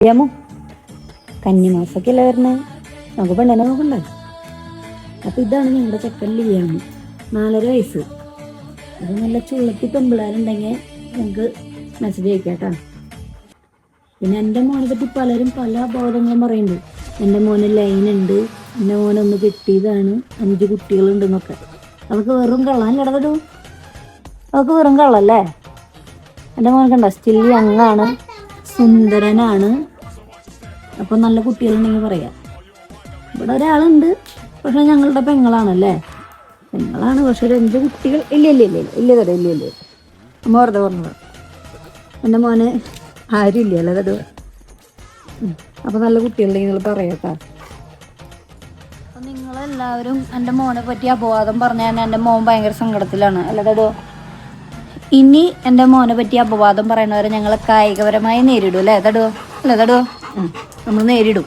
അറിയാമോ? കന്നിമാസൊക്കെ അല്ലേ വരണേ, നമുക്ക് പെണ്ണനെ നോക്കണ്ടേ? അപ്പൊ ഇതാണ് ഞങ്ങളുടെ ചെക്കൻ ലിയാമ്, 4.5 വയസ്സ്. അത് നല്ല ചുള്ളത്തി പെമ്പിളാരുണ്ടെങ്കിൽ നമുക്ക് മെസ്സേജ് അയക്കാട്ടാ. പിന്നെ എൻ്റെ മോനെ പറ്റി പലരും പല ബോധങ്ങളും പറയുന്നുണ്ട്. എൻ്റെ മോന് ലൈനുണ്ട്, എൻ്റെ മോനൊന്ന് കെട്ടിയതാണ്, 5 കുട്ടികളുണ്ടെന്നൊക്കെ. അതൊക്കെ വെറും കള്ളാൻ കിടന്നിട്ടു, അതൊക്കെ വെറും കള്ളല്ലേ. എൻ്റെ മോൻ കണ്ട സ്റ്റിൽ യങ്ങാണ്, സുന്ദരനാണ്. അപ്പൊ നല്ല കുട്ടികളുണ്ടെങ്കിൽ പറയാം. ഇവിടെ ഒരാളുണ്ട്, പക്ഷെ ഞങ്ങളുടെ പെങ്ങളാണല്ലേ, പെങ്ങളാണ്, പക്ഷെ ഒരു 5 കുട്ടികൾ ഇല്ല. അമ്മ വെറുതെ പറഞ്ഞത്. എൻ്റെ മോന് ആരും ഇല്ലല്ലോ കേട്ടോ. അപ്പൊ നല്ല കുട്ടികളുണ്ടെങ്കിൽ നിങ്ങൾ പറയാട്ടാ. അപ്പൊ നിങ്ങളെല്ലാവരും എൻ്റെ മോനെ പറ്റി അപവാദം പറഞ്ഞാൽ എൻ്റെ മോൻ ഭയങ്കര സങ്കടത്തിലാണ് അല്ലതോ. ഇനി എൻ്റെ മോനെ പറ്റി അപവാദം പറയുന്നവരെ ഞങ്ങൾ കായികപരമായി നേരിടും അല്ലേ തടോ, അല്ലേ തടോ? നമ്മൾ നേരിടും.